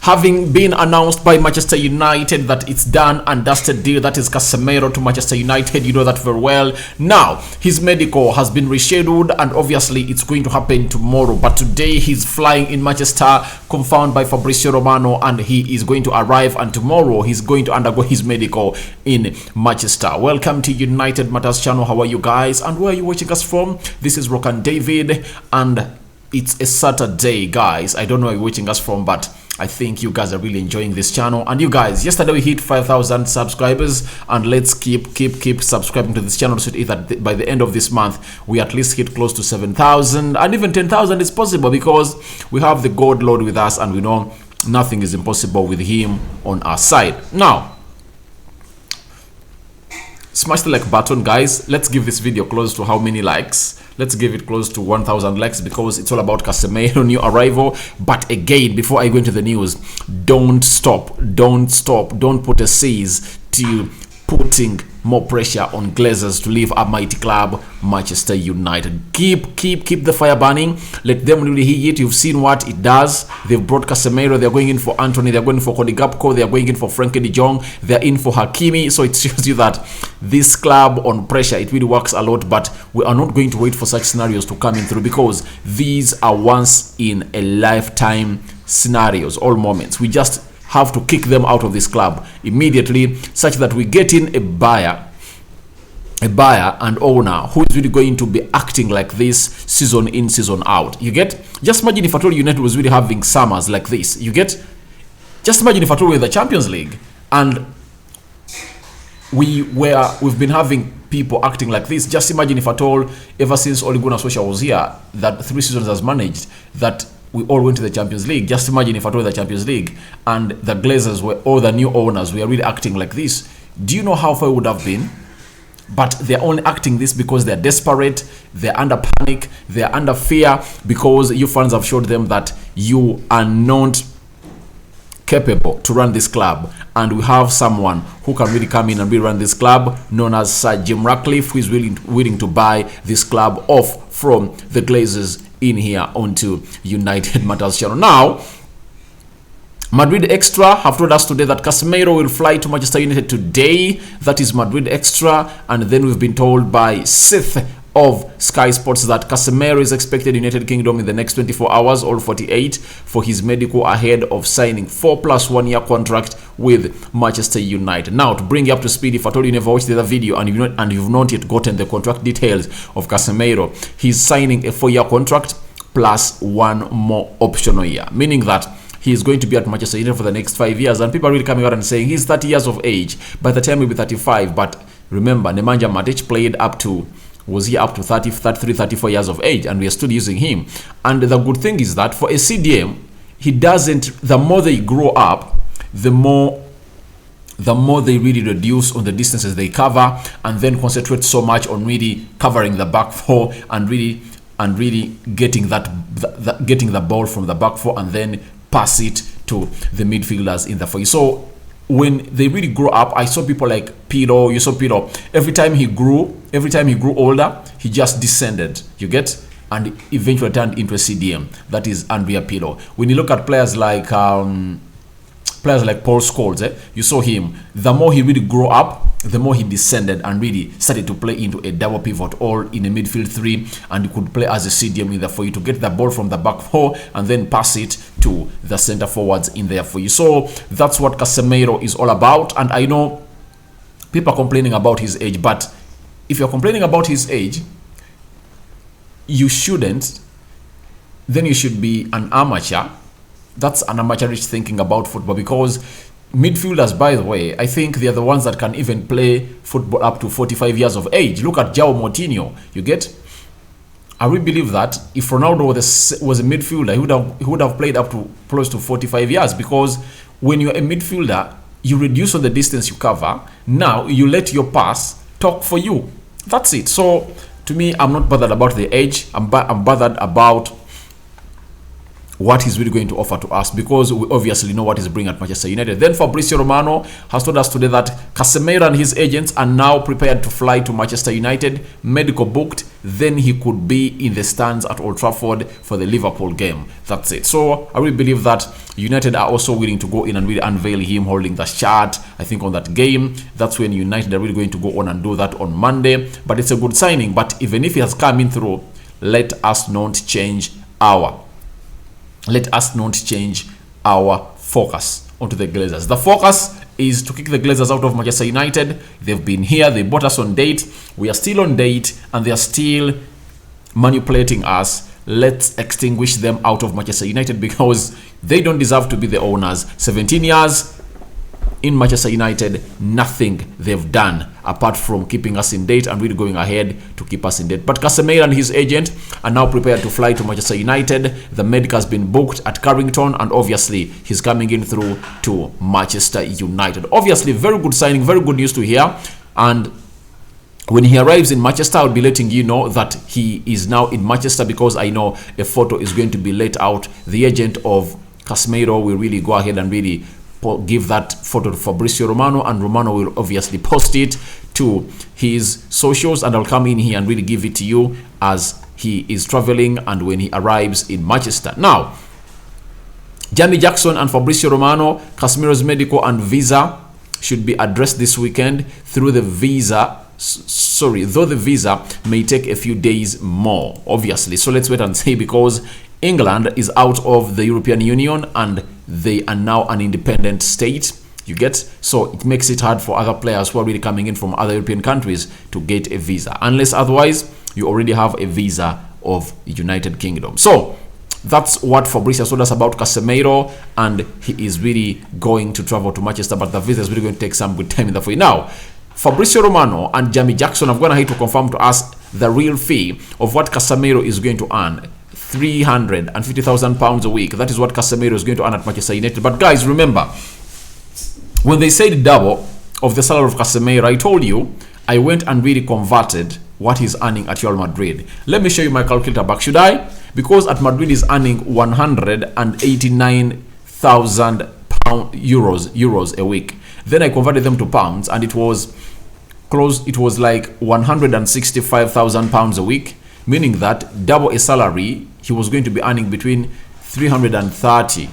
having been announced by Manchester United that it's done and dusted deal. That is Casemiro to Manchester United. You know that very well. Now, his medical has been rescheduled, and obviously it's going to happen tomorrow. But today he's flying in Manchester, confirmed by Fabrizio Romano, and he is going to arrive, and tomorrow he's going to undergo his medical in Manchester. Welcome to United Matters channel. How are you guys, and where are you watching us from? This is Rock and David, and it's a Saturday, guys. I don't know where you're watching us from, but I think you guys are really enjoying this channel. And you guys, yesterday we hit 5,000 subscribers, and let's keep subscribing to this channel so that by the end of this month we at least hit close to 7,000, and even 10,000 is possible, because we have the God Lord with us, and we know nothing is impossible with him on our side. Now, smash the like button, guys. Let's give this video close to how many likes? Let's give it close to 1,000 likes, because it's all about Casemiro, new arrival. But again, before I go into the news, don't put a cease to putting more pressure on Glazers to leave a mighty club, Manchester United. Keep the fire burning. Let them really heat it. You've seen what it does. They've brought Casemiro. They're going in for Antony. They're going for Cody Gakpo. They're going in for Frankie de Jong. They're in for Hakimi. So it shows you that this club on pressure, it really works a lot. But we are not going to wait for such scenarios to come in through, because these are once in a lifetime scenarios, all moments. We just have to kick them out of this club immediately, such that we get in a buyer and owner who is really going to be acting like this season in, season out. You get? Just imagine if at all United was really having summers like this. You get? Just imagine if at all we're in the Champions League and we've been having people acting like this. Just imagine if at all, ever since Ole Gunnar Solskjaer was here, that 3 seasons has managed, that we all went to the Champions League. Just imagine if at all the Champions League and the Glazers were, all the new owners were really acting like this. Do you know how far it would have been? But they're only acting this because they're desperate, they're under panic, they're under fear, because you fans have showed them that you are not capable to run this club, and we have someone who can really come in and really run this club, known as Sir Jim Ratcliffe, who is willing to buy this club off from the Glazers in here onto United Matters channel. Now, Madrid Extra have told us today that Casemiro will fly to Manchester United today. That is Madrid Extra. And then we've been told by Sith of Sky Sports that Casemiro is expected in United Kingdom in the next 24 hours or 48 for his medical, ahead of signing 4+ 1 year contract with Manchester United. Now, to bring you up to speed, if at all you never watched the other video and you've not yet gotten the contract details of Casemiro, he's signing a 4-year contract plus 1 more optional year, meaning that he is going to be at Manchester United for the next 5 years. And people are really coming out and saying he's 30 years of age. By the time he'll be 35. But remember, Nemanja Matic played up to 30, 33, 34 years of age, and we are still using him. And the good thing is that for a CDM, he doesn't, the more they grow up, the more they really reduce on the distances they cover, and then concentrate so much on really covering the back four and really getting getting the ball from the back four and then pass it to the midfielders in the four. So when they really grow up, I saw people like Piro. You saw Piro. Every time he grew older, he just descended. You get? And eventually turned into a CDM. That is Andrea Pirlo. When you look at players like Paul Scholes, you saw him. The more he really grew up, the more he descended and really started to play into a double pivot or in a midfield 3, and he could play as a CDM in there for you to get the ball from the back 4 and then pass it to the center forwards in there for you. So that's what Casemiro is all about. And I know people are complaining about his age, but if you're complaining about his age, you shouldn't. Then you should be an amateur. That's an amateurish thinking about football, because midfielders, by the way, I think they are the ones that can even play football up to 45 years of age. Look at João Moutinho. You get? I really believe that if Ronaldo was a midfielder, he would have played up to close to 45 years, because when you're a midfielder, you reduce on the distance you cover. Now you let your pass talk for you. That's it. So to me, I'm not bothered about the age. I'm bothered about what he's really going to offer to us, because we obviously know what he's bringing at Manchester United. Then Fabrizio Romano has told us today that Casemiro and his agents are now prepared to fly to Manchester United, medical booked, then he could be in the stands at Old Trafford for the Liverpool game. That's it. So I really believe that United are also willing to go in and really unveil him holding the shirt, I think, on that game. That's when United are really going to go on and do that on Monday. But it's a good signing. But even if he has come in through, let us not change our focus onto the Glazers. The focus is to kick the Glazers out of Manchester United. They've been here, they bought us on date, we are still on date, and they are still manipulating us. Let's extinguish them out of Manchester United, because they don't deserve to be the owners. 17 years in Manchester United, nothing they've done apart from keeping us in date and really going ahead to keep us in date. But Casemiro and his agent are now prepared to fly to Manchester United. The medic has been booked at Carrington, and obviously he's coming in through to Manchester United. Obviously, very good signing, very good news to hear. And when he arrives in Manchester, I'll be letting you know that he is now in Manchester, because I know a photo is going to be let out. The agent of Casemiro will really go ahead and really give that photo to Fabrizio Romano, and Romano will obviously post it to his socials, and I'll come in here and really give it to you as he is traveling and when he arrives in Manchester. Now, Jamie Jackson and Fabrizio Romano, Casemiro's medical and visa should be addressed this weekend through the visa. Though the visa may take a few days more, obviously. So let's wait and see, because England is out of the European Union and they are now an independent state. You get? So it makes it hard for other players who are really coming in from other European countries to get a visa, unless otherwise you already have a visa of United Kingdom. So that's what Fabrizio told us about Casemiro, and he is really going to travel to Manchester, but the visa is really going to take some good time in the way. Now, Fabrizio Romano and Jamie Jackson have gone ahead to confirm to us the real fee of what Casemiro is going to earn. £350,000 a week. That is what Casemiro is going to earn at Manchester United. But guys, remember, when they said double of the salary of Casemiro, I told you I went and really converted what he's earning at Real Madrid. Let me show you my calculator back. Should I? Because at Madrid he's earning €189,000 a week. Then I converted them to pounds, and it was close. It was like £165,000 a week, meaning that double a salary, he was going to be earning between 330,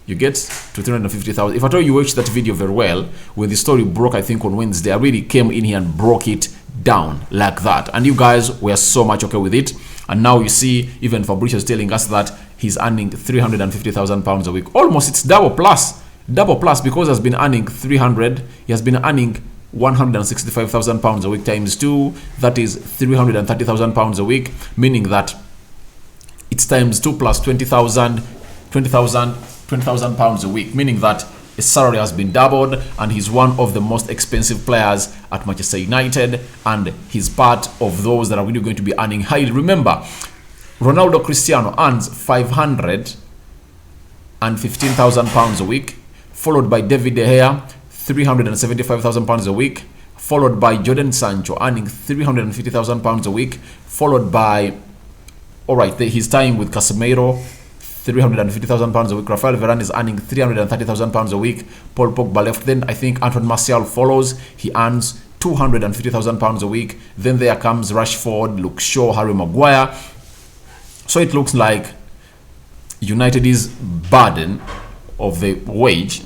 you get, to 350,000. If I told you watched that video very well, when the story broke, I think on Wednesday, I really came in here and broke it down like that, and you guys were so much okay with it. And now you see, even Fabrizio is telling us that he's earning £350,000 a week. Almost, it's double plus, because he has been earning 300. He has been earning £165,000 a week times 2. That is £330,000 a week, meaning that it's times 2 plus 20,000 £20,000 a week, meaning that his salary has been doubled, and he's one of the most expensive players at Manchester United, and he's part of those that are really going to be earning highly. Remember, Ronaldo Cristiano earns £515,000 a week, followed by David De Gea, £375,000 a week, followed by Jadon Sancho earning £350,000 a week, followed by, his time with Casemiro, £350,000 a week. Rafael Varane is earning £330,000 a week. Paul Pogba left. Then I think Anthony Martial follows. He earns £250,000 a week. Then there comes Rashford, Luke Shaw, Harry Maguire. So it looks like United's burden of the wage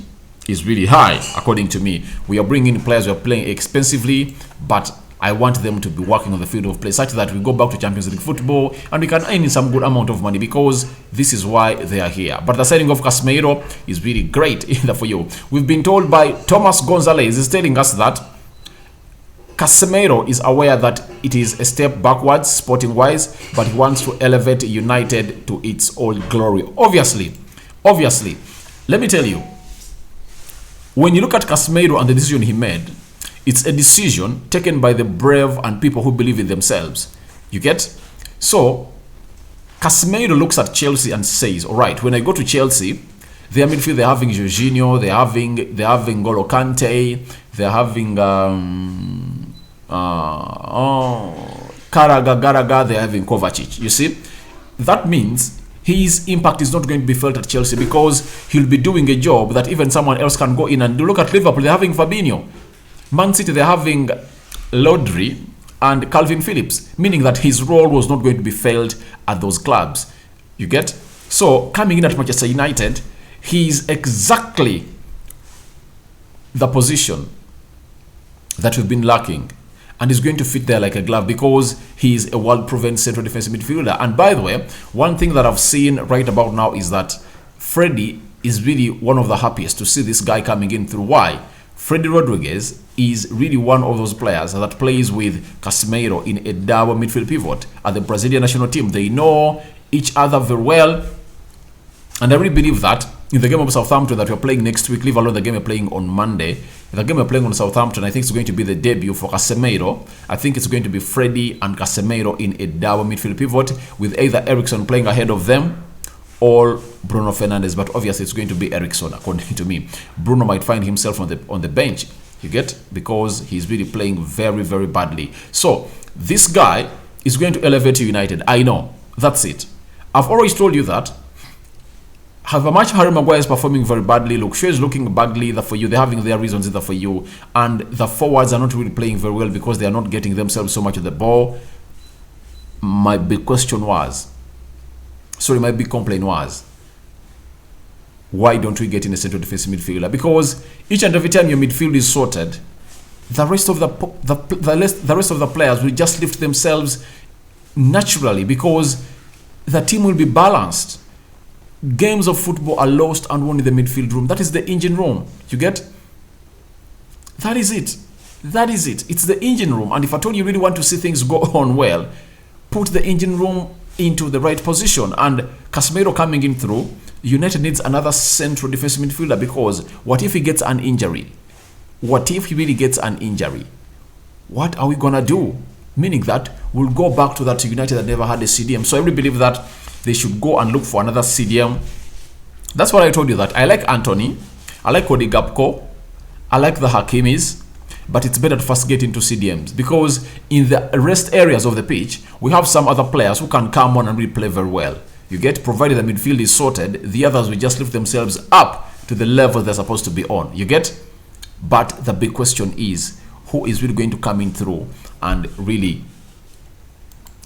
is really high, according to me. We are bringing players, we are playing expensively, but I want them to be working on the field of play such that we go back to Champions League football and we can earn some good amount of money, because this is why they are here. But the signing of Casemiro is really great either for you. We've been told by Thomas Gonzalez, is telling us that Casemiro is aware that it is a step backwards sporting wise, but he wants to elevate United to its old glory. Obviously, let me tell you, when you look at Casemiro and the decision he made, it's a decision taken by the brave and people who believe in themselves. You get? So, Casemiro looks at Chelsea and says, all right, when I go to Chelsea, their midfield, they're having Jorginho, they're having N'Golo Kante, they're having Garaga, they're having Kovacic. You see? That means his impact is not going to be felt at Chelsea because he'll be doing a job that even someone else can go in and do. Look at Liverpool, they're having Fabinho. Man City, they're having Rodri and Calvin Phillips, meaning that his role was not going to be felt at those clubs. You get? So, coming in at Manchester United, he's exactly the position that we've been lacking. And he's going to fit there like a glove because he's a world-proven central defensive midfielder. And by the way, one thing that I've seen right about now is that Freddie is really one of the happiest to see this guy coming in through. Why? Freddie Rodriguez is really one of those players that plays with Casemiro in a double midfield pivot at the Brazilian national team. They know each other very well. And I really believe that in the game of Southampton that we're playing next week, leave alone the game we're playing on Monday, the game we're playing on Southampton, I think it's going to be the debut for Casemiro. I think it's going to be Freddie and Casemiro in a double midfield pivot with either Eriksen playing ahead of them or Bruno Fernandes. But obviously it's going to be Eriksen, according to me. Bruno might find himself on the bench, you get, because he's really playing very, very badly. So this guy is going to elevate United. I know. That's it. I've always told you that. However much Harry Maguire is performing very badly, Luke Shaw is looking badly either for you, they're having their reasons either for you, and the forwards are not really playing very well because they are not getting themselves so much of the ball. My big complaint was, why don't we get in a central defensive midfielder? Because each and every time your midfield is sorted, the rest of the rest of the players will just lift themselves naturally because the team will be balanced. Games of football are lost and won in the midfield room. That is the engine room. You get? That is it. That is it. It's the engine room. And if at all you really want to see things go on well, put the engine room into the right position. And Casemiro coming in through, United needs another central defensive midfielder because what if he gets an injury? What if he really gets an injury? What are we going to do? Meaning that we'll go back to that United that never had a CDM. So I really believe that they should go and look for another CDM. That's what I told you, that I like Antony, I like Cody Gakpo, I like the Hakimis, but it's better to first get into CDMs because in the rest areas of the pitch, we have some other players who can come on and really play very well. You get, provided the midfield is sorted, the others will just lift themselves up to the level they're supposed to be on. You get? But the big question is, who is really going to come in through and really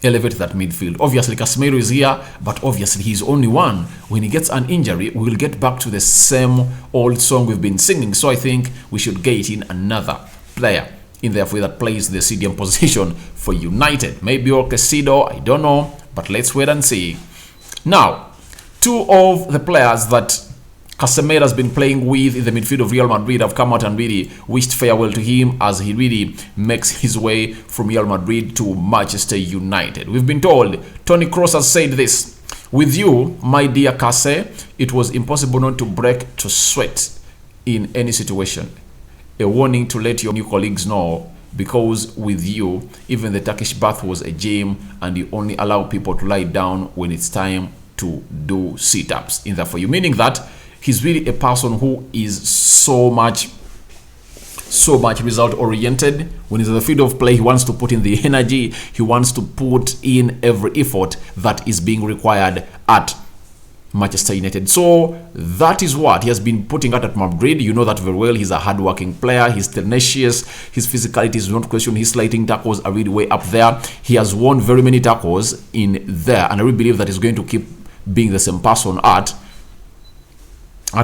elevate that midfield? Obviously Casemiro is here, but obviously he's only one. When he gets an injury, we will get back to the same old song we've been singing. So I think we should get in another player in there for that plays the CDM position for United. Maybe Orcasido, I don't know, but let's wait and see. Now, two of the players that Casemiro has been playing with in the midfield of Real Madrid have come out and really wished farewell to him as he really makes his way from Real Madrid to Manchester United. We've been told, Toni Kroos has said this: "With you, my dear Case, it was impossible not to break to sweat in any situation. A warning to let your new colleagues know, because with you, even the Turkish bath was a gym and you only allow people to lie down when it's time to do sit-ups in there for you." Meaning that he's really a person who is so much result oriented. When he's in the field of play, he wants to put in the energy, he wants to put in every effort that is being required at Manchester United. So that is what he has been putting out at Madrid. You know that very well. He's a hard-working player, he's tenacious, his physicality is not questioned, his sliding tackles are really way up there. He has won very many tackles in there, and I really believe that he's going to keep being the same person at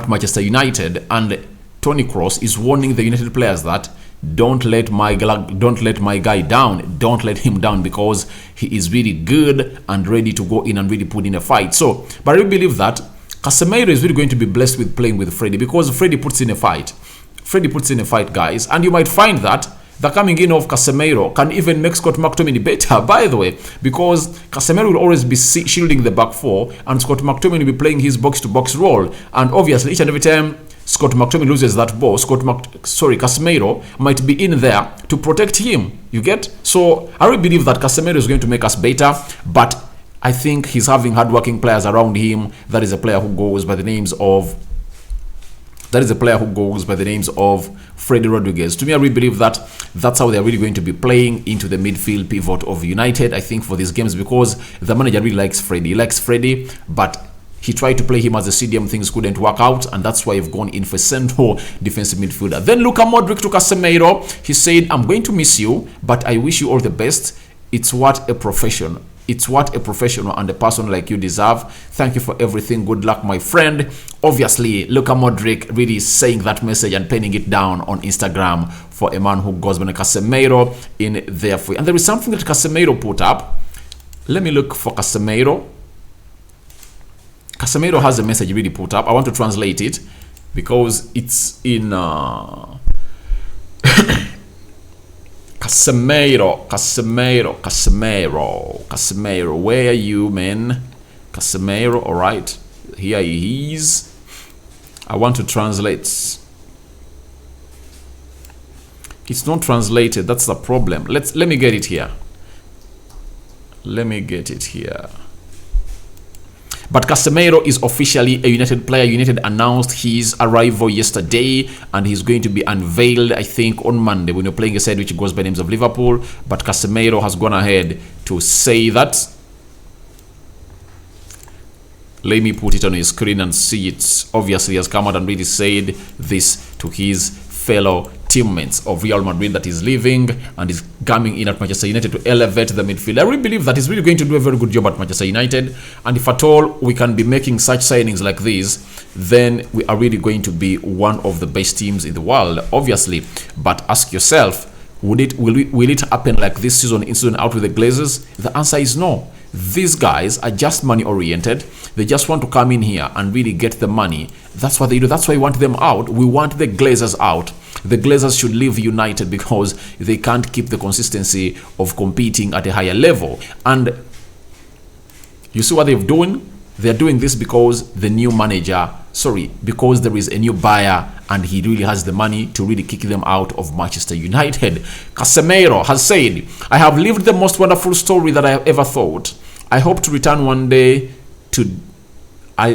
Manchester United. And Toni Kroos is warning the United players that don't let my guy down, don't let him down, because he is really good and ready to go in and really put in a fight. So, but I really believe that Casemiro is really going to be blessed with playing with Freddie, because Freddie puts in a fight. Freddie puts in a fight, guys, and you might find that the coming in of Casemiro can even make Scott McTominay better, by the way, because Casemiro will always be shielding the back four and Scott McTominay will be playing his box-to-box role. And obviously, each and every time Scott McTominay loses that ball, Casemiro might be in there to protect him. You get? So I really believe that Casemiro is going to make us better, but I think he's having hardworking players around him. That is a player who goes by the names of That is a player who goes by the names of Freddy Rodriguez. To me, I really believe that that's how they're really going to be playing into the midfield pivot of United, I think, for these games, because the manager really likes Freddy. He likes Freddy, but he tried to play him as a CDM. Things couldn't work out, and that's why he've gone in for central defensive midfielder. Then Luka Modric to Casemiro. He said, I'm going to miss you, but I wish you all the best. It's what a professional and a person like you deserve. Thank you for everything. Good luck, my friend. Obviously, Luka Modric really saying that message and penning it down on Instagram for a man who goes by Casemiro in there for you. And there is something that Casemiro put up. Let me look for Casemiro. Casemiro has a message really put up. I want to translate it because it's in Casemiro, where are you, man? Casemiro, all right, here he is. I want to translate. It's not translated. That's the problem. Let me get it here. But Casemiro is officially a United player. United announced his arrival yesterday, and he's going to be unveiled, I think, on Monday when you're playing a side which goes by names of Liverpool. But Casemiro has gone ahead to say that. Let me put it on his screen and see it. Obviously, he has come out and really said this to his fellow teammates of Real Madrid that is leaving and is coming in at Manchester United to elevate the midfield. I really believe that he's really going to do a very good job at Manchester United, and if at all we can be making such signings like these, then we are really going to be one of the best teams in the world, obviously. But ask yourself, will it happen like this season in, season out with the Glazers? The answer is no. These guys are just money oriented. They just want to come in here and really get the money. That's what they do. That's why we want them out. We want the Glazers out. The Glazers should leave United because they can't keep the consistency of competing at a higher level. And you see what they're doing? They're doing this because the new manager, because there is a new buyer and he really has the money to really kick them out of Manchester United. Casemiro has said, I have lived the most wonderful story that I have ever thought. I hope to return one day to I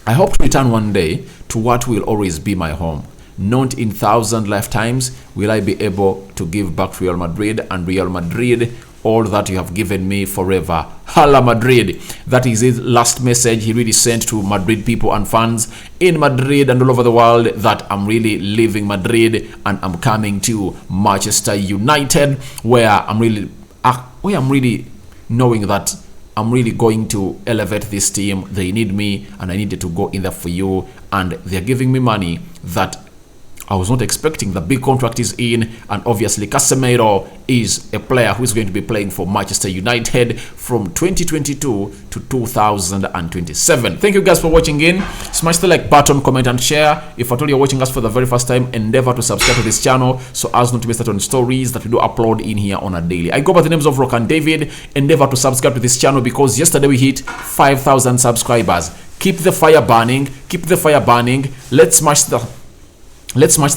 hope to return one day to what will always be my home. Not in 1,000 lifetimes will I be able to give back to Real Madrid and Real Madrid all that you have given me forever. Hala Madrid. That is his last message he really sent to Madrid people and fans in Madrid and all over the world, that I'm really leaving Madrid and I'm coming to Manchester United, where I'm really knowing that I'm really going to elevate this team. They need me and I needed to go in there for you, and they're giving me money that I was not expecting. The big contract is in, and obviously Casemiro is a player who is going to be playing for Manchester United from 2022 to 2027. Thank you guys for watching in. Smash the like button, comment and share. If at all you're watching us for the very first time, endeavor to subscribe to this channel so as not to miss out on stories that we do upload in here on a daily. I go by the names of Rock and David. Endeavor to subscribe to this channel because yesterday we hit 5,000 subscribers. Keep the fire burning. Keep the fire burning. Let's smash the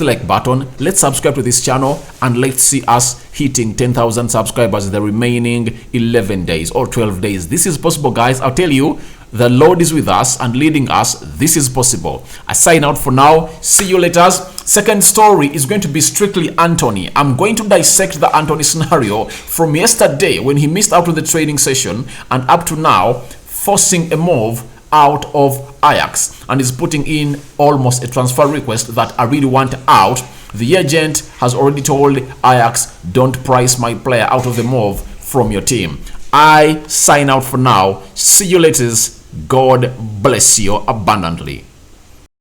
like button. Let's subscribe to this channel, and let's see us hitting 10,000 subscribers in the remaining 11 days or 12 days. This is possible, guys. I'll tell you, the Lord is with us and leading us. This is possible. I sign out for now. See you later. Second story is going to be strictly Antony. I'm going to dissect the Antony scenario from yesterday when he missed out on the training session and up to now, forcing a move out of Ajax, and is putting in almost a transfer request that I really want out. The agent has already told Ajax, don't price my player out of the move from your team. I sign out for now. See you later. God bless you abundantly.